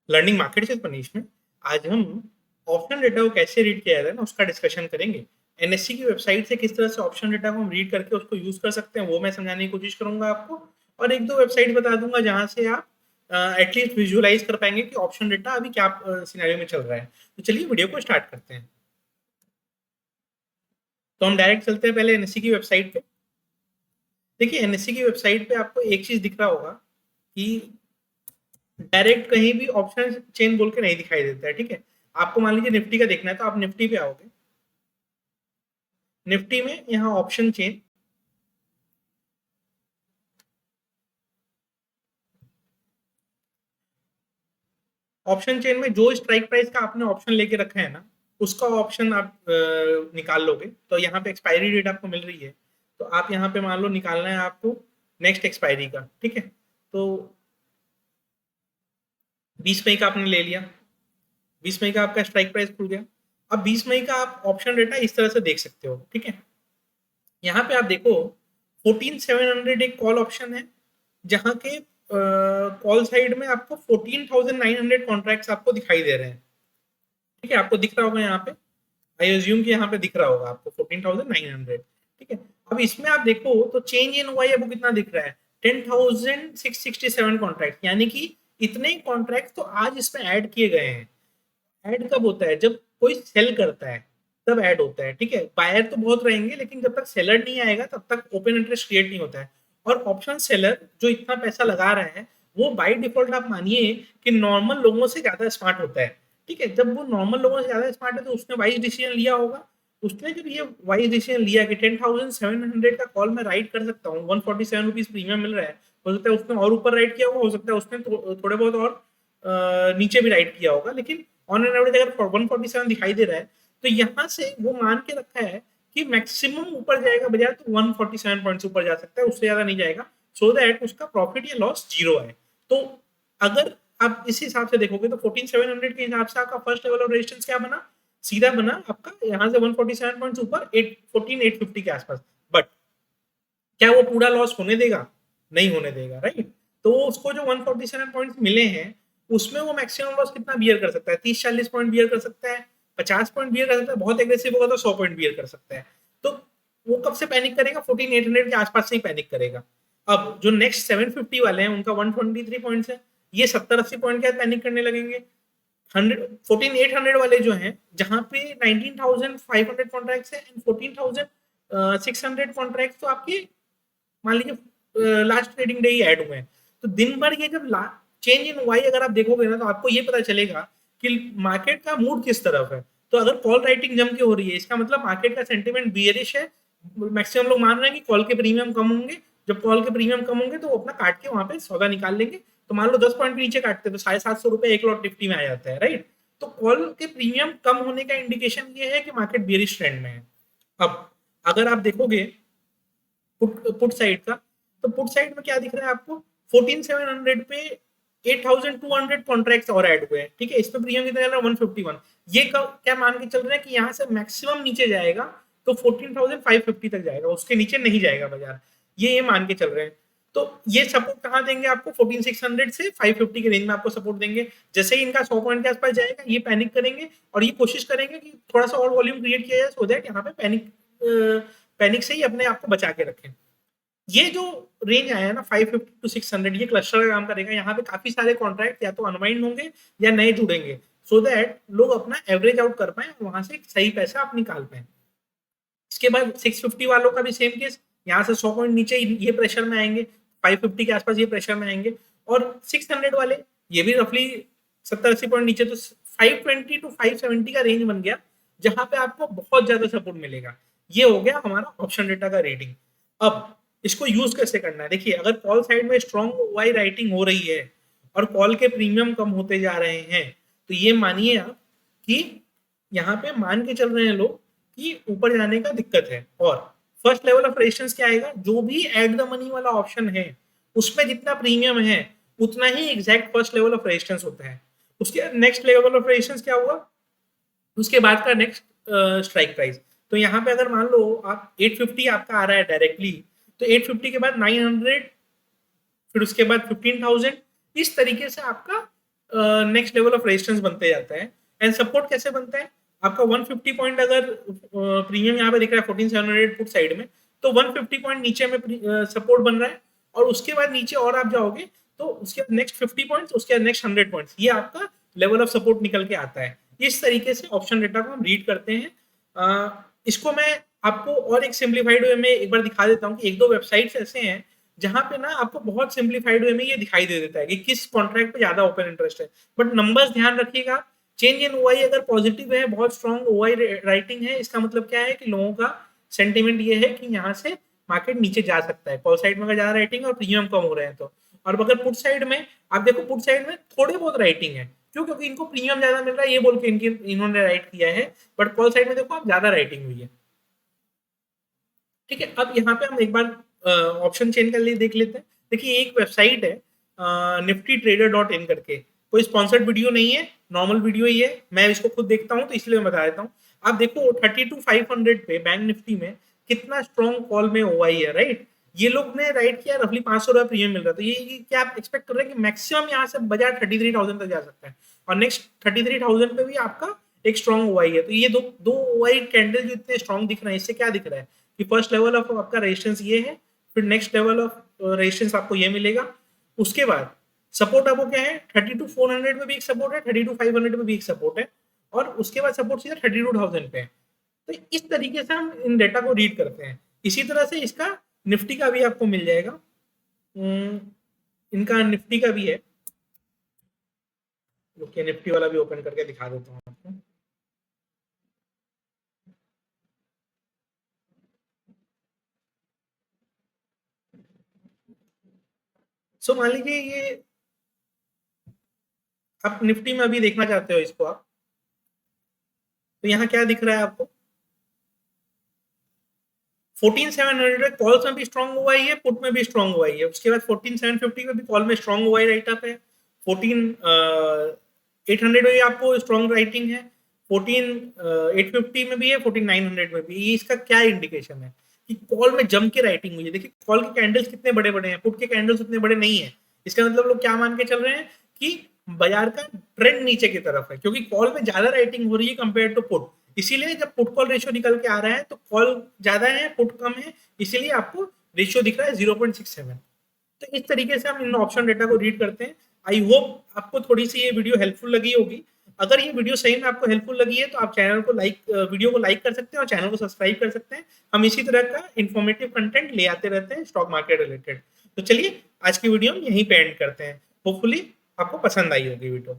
Learning market से punishment. आज हम ऑप्शन डेटा को कैसे रीड किया जाता है ना उसका डिस्कशन करेंगे। एनएससी की वेबसाइट से किस तरह से ऑप्शन डेटा को हम रीड करके उसको यूज कर सकते हैं वो मैं समझाने की कोशिश करूंगा आपको। और एक दो वेबसाइट बता दूंगा जहां से आप एटलीस्ट विजुअलाइज कर पाएंगे कि ऑप्शन डेटा अभी क्या सिनेरियो में चल रहा है। तो चलिए वीडियो को स्टार्ट करते हैं। तो हम डायरेक्ट चलते हैं पहले एनएससी की वेबसाइट पे। देखिए एनएससी की वेबसाइट पे आपको एक चीज दिख रहा होगा कि डायरेक्ट कहीं भी ऑप्शन चेन बोल के नहीं दिखाई देता है। ठीक है, आपको मान लीजिए निफ्टी का देखना है तो आप निफ्टी पे आओगे। निफ्टी में यहाँ ऑप्शन चेन, ऑप्शन चेन में जो स्ट्राइक प्राइस का आपने ऑप्शन लेके रखा है ना उसका ऑप्शन आप निकाल लोगे। तो यहाँ पे एक्सपायरी डेट आपको मिल रही है तो आप यहाँ पे मान लो निकालना है आपको नेक्स्ट एक्सपायरी का। ठीक है, तो 20 मई का आपने ले लिया, 20 मई का आपका स्ट्राइक प्राइस खुल गया। अब 20 मई का आप ऑप्शन डेटा इस तरह से देख सकते हो। ठीक है, यहाँ पे आप देखो 14700 एक कॉल ऑप्शन है जहाँ के कॉल साइड में आपको 14900 कॉन्ट्रैक्ट्स आपको दिखाई दे रहे हैं। ठीक है, आपको दिख रहा होगा यहाँ पे, आई अज्यूम कि यहाँ पे दिख रहा होगा आपको 14900। ठीक है, अब इसमें आप देखो तो चेंज इन हुआ है वो कितना दिख रहा है, 10667 कॉन्ट्रैक्ट, यानी कि इतने कॉन्ट्रैक्ट तो आज इसमें ऐड किए गए हैं। ऐड कब होता है, जब कोई सेल करता है तब ऐड होता है। ठीक है, बायर तो बहुत रहेंगे लेकिन जब तक सेलर नहीं आएगा तब तक ओपन इंटरेस्ट क्रिएट नहीं होता है। और ऑप्शन सेलर जो इतना पैसा लगा रहा है वो बाय डिफॉल्ट आप मानिए कि नॉर्मल लोगों से ज्यादा स्मार्ट होता है। ठीक है, जब वो नॉर्मल लोगों से ज्यादा स्मार्ट है तो उसने वाइज डिसीजन लिया होगा। उसने जब ये वाइज डिसीजन लिया कि 10700 का कॉल मैं राइट कर सकता हूँ, 147 रुपीज प्रीमियम मिल रहा है, हो सकता है उसने और ऊपर राइट किया होगा, हो सकता है उसने थोड़े बहुत और नीचे भी राइट किया होगा, लेकिन ऑन एन एवरेज अगर 147 दिखाई दे रहा है तो यहाँ से वो मान के रखा है कि मैक्सिमम ऊपर जाएगा बाजार तो 147 पॉइंट्स ऊपर जा सकता है, उससे ज्यादा नहीं जाएगा, सो दैट उसका प्रॉफिट या लॉस जीरो है। तो अगर आप इस हिसाब से देखोगे तो 14700 के हिसाब से आपका फर्स्ट लेवल ऑफ रेजिस्टेंस क्या बना, सीधा बना आपका यहाँ से 147 पॉइंट्स ऊपर 14850 के आसपास। बट क्या वो पूरा लॉस होने देगा, नहीं होने देगा, राइट। तो उसको जो 147 पॉइंट्स मिले हैं उसमें वो मैक्सिमम लॉस कितना बियर कर सकता है, 30-40 पॉइंट बियर कर सकता है, 50 पॉइंट बियर कर सकता है, बहुत एग्रेसिव होगा तो 100 पॉइंट बियर कर सकता है। तो वो कब से पैनिक करेगा, 14800 के आसपास से ही पैनिक करेगा। अब जो नेक्स्ट 750 वाले हैं उनका 123 पॉइंट्स है, ये 70-80 पॉइंट के पैनिक करने लगेंगे। 14800 वाले जो हैं जहां पे 19500 कॉन्ट्रैक्ट्स है एंड 14600 कॉन्ट्रैक्ट्स तो आपके मान लीजिए लास्ट ट्रेडिंग डे ही ऐड हुए हैं। तो दिन भर ये जब चेंज इन वाई अगर आप देखोगे ना तो आपको ये पता चलेगा कि मार्केट का मूड किस तरफ है। तो अगर कॉल राइटिंग जम के हो रही है इसका मतलब मार्केट का सेंटीमेंट बियरिश है। मैक्सिमम लोग मान रहे हैं कि कॉल के प्रीमियम कम होंगे, जब कॉल के प्रीमियम कम होंगे तो वो अपना काट के वहां पे सौदा निकाल लेंगे। तो मान लो 10 पॉइंट नीचे काटते तो 750 रुपए एक लॉट निफ्टी में आ जाता है, राइट। तो कॉल के प्रीमियम कम होने का इंडिकेशन ये है कि मार्केट बियरिश ट्रेंड में है। अब अगर आप देखोगे पुट साइड का, तो पुट साइड में क्या दिख रहा है आपको, 14700 पे 8200 कॉन्ट्रैक्ट्स और ऐड हुए हैं। ठीक है, इसमें प्रीमियम कितना चल रहा है, 151। ये क्या मान के चल रहे हैं कि यहाँ से मैक्सिमम नीचे जाएगा तो 14550 तक जाएगा, उसके नीचे नहीं जाएगा बाजार, ये मान के चल रहे हैं। तो ये सपोर्ट कहाँ देंगे आपको, 14600 से 550 के रेंज में आपको सपोर्ट देंगे। जैसे ही इनका 100 पॉइंट के आसपास जाएगा ये पैनिक करेंगे और ये कोशिश करेंगे कि थोड़ा सा और वॉल्यूम क्रिएट किया जाए, सो दैट यहाँ पे पैनिक से ही अपने आप को बचा के रखें। ये जो रेंज आया है ना 550 टू 600, ये क्लस्टर का काम करेगा। यहाँ पे काफी सारे कॉन्ट्रैक्ट या तो अनवाइंड होंगे या नए जुड़ेंगे, सो दैट लोग अपना एवरेज आउट कर पाए, वहां से सही पैसा आप निकाल पाए। इसके बाद 650 वालों का भी सेम केस, यहाँ से 100 पॉइंट नीचे ये प्रेशर में आएंगे, 550 के आसपास ये प्रेशर में आएंगे। और 600 वाले ये भी रफली 70-80 पॉइंट नीचे, तो 520 टू 570 का रेंज बन गया जहां पे आपको बहुत ज्यादा सपोर्ट मिलेगा। ये हो गया हमारा ऑप्शन डेटा का रीडिंग। अब इसको यूज कैसे करना है, देखिए अगर कॉल साइड में स्ट्रॉन्ग वाई राइटिंग हो रही है और कॉल के प्रीमियम कम होते जा रहे हैं तो ये मानिए आप कि यहाँ पे मान के चल रहे हैं लोग कि ऊपर जाने का दिक्कत है। और फर्स्ट लेवल ऑफ रेजिस्टेंस क्या आएगा, जो भी एट द मनी वाला ऑप्शन है उसमें जितना प्रीमियम है उतना ही exact first level of resistance होता है। उसके नेक्स्ट लेवल ऑफ रेजिस्टेंस क्या हुआ, उसके बाद का नेक्स्ट स्ट्राइक प्राइस। तो यहाँ पे अगर मान लो आप 850 आपका आ रहा है डायरेक्टली, तो 850 के बाद 900, फिर उसके बाद 15,000, इस तरीके से आपका नेक्स्ट लेवल ऑफ रेजिस्टेंस बनते जाता है। एंड सपोर्ट कैसे बनता है, आपका 150 पॉइंट अगर प्रीमियम यहाँ पे दिख रहा है 14700 पुट साइड में, तो 150 पॉइंट नीचे में सपोर्ट बन रहा है, और उसके बाद नीचे और आप जाओगे तो उसके बाद नेक्स्ट 50 पॉइंट्स, उसके बाद नेक्स्ट 100 पॉइंट्स, ये आपका लेवल ऑफ सपोर्ट निकल के आता है। इस तरीके से ऑप्शन डेटा को हम रीड करते हैं। इसको मैं आपको और एक सिंप्लीफाइड वे में एक बार दिखा देता हूँ कि एक दो वेबसाइट्स ऐसे हैं जहां पे ना आपको बहुत सिंप्लीफाइड वे में ये दिखाई दे देता है कि किस कॉन्ट्रैक्ट पे ज्यादा ओपन इंटरेस्ट है। बट नंबर्स ध्यान रखिएगा, चेंज इन ओआई अगर पॉजिटिव है, बहुत स्ट्रॉन्ग ओआई राइटिंग है, इसका मतलब क्या है कि लोगों का सेंटिमेंट ये है कि यहाँ से मार्केट नीचे जा सकता है। कॉल साइड में अगर ज्यादा राइटिंग और प्रीमियम कम हो रहे हैं तो। और अगर पुट साइड में आप देखो, पुट साइड में थोड़े बहुत राइटिंग है, क्यों? क्योंकि इनको प्रीमियम ज्यादा मिल रहा है ये बोल के इन्होंने राइट किया है। बट कॉल साइड में देखो आप ज्यादा राइटिंग हुई है। ठीक है, अब यहाँ पे हम एक बार ऑप्शन चेन कर लिए देख लेते हैं। देखिए एक वेबसाइट है niftytrader.in करके, कोई स्पॉन्सर्ड वीडियो नहीं है, नॉर्मल वीडियो ही है, मैं इसको खुद देखता हूँ तो इसलिए मैं बता देता हूँ। आप देखो 32,500 पे बैंक निफ्टी में कितना स्ट्रॉन्ग कॉल में ओआई है, राइट? ये लोग ने राइट किया, रफली 500 रुपया प्रीमियम मिल रहा है, तो ये क्या आप एक्सपेक्ट कर रहे हैं कि मैक्सिमम यहाँ से बजाय 33,000 तक जा सकता है, और नेक्स्ट 33,000 पे भी आपका एक स्ट्रॉन्ग ओआई है। तो ये दो दो ओआई कैंडल जो इतने स्ट्रॉन्ग दिख रहे हैं, इससे क्या दिख रहा है कि फर्स्ट लेवल ऑफ आपका रेजिस्टेंस ये है, फिर नेक्स्ट लेवल ऑफ रेजिस्टेंस आपको ये मिलेगा, उसके बाद सपोर्ट आपको क्या है 32,400 में भी एक सपोर्ट है, 32,500 में भी एक सपोर्ट है, और उसके बाद सपोर्ट सीधा 32,000 पे है। तो इस तरीके से हम इन डेटा को रीड करते हैं। इसी तरह से इसका निफ्टी का भी आपको मिल जाएगा, इनका निफ्टी का भी है, ओके निफ्टी वाला भी ओपन करके दिखा देता हूँ आपको। सो मान लीजिए ये आप निफ्टी में अभी देखना चाहते हो इसको आप, तो यहाँ क्या दिख रहा है आपको 14,700 कॉल्स में भी स्ट्रॉन्ग हुआ है, पुट में भी स्ट्रॉन्ग हुआ है। उसके बाद 14,750 में भी कॉल में स्ट्रॉन्ग हुआ है, राइट अप है। 14,800 में भी आपको स्ट्रॉन्ग राइटिंग है, 14,850 में भी है, 14,900 में भी। ये इसका क्या इंडिकेशन है कि कॉल में जम के राइटिंग हुई है। देखिए कॉल के कैंडल्स कितने बड़े बड़े हैं, पुट के कैंडल्स उतने बड़े नहीं है। इसका मतलब लोग क्या मान के चल रहे हैं कि बाजार का ट्रेंड नीचे की तरफ है, क्योंकि कॉल में ज्यादा राइटिंग हो रही है कंपेयर टू पुट। इसीलिए जब पुट कॉल रेशियो निकल के आ रहा है तो कॉल ज्यादा है, पुट कम है, इसीलिए आपको रेशियो दिख रहा है 0.67। तो इस तरीके से हम इन ऑप्शन डेटा को रीड करते हैं। आई होप आपको थोड़ी सी ये वीडियो हेल्पफुल लगी होगी। अगर ये वीडियो सही में आपको हेल्पफुल लगी है तो आप चैनल को वीडियो को लाइक कर सकते हैं और चैनल को सब्सक्राइब कर सकते हैं। हम इसी तरह का इन्फॉर्मेटिव कंटेंट ले आते रहते हैं स्टॉक मार्केट रिलेटेड। तो चलिए आज की वीडियो हम यहीं पे एंड करते हैं। होपफुली आपको पसंद आई होगी वीडियो।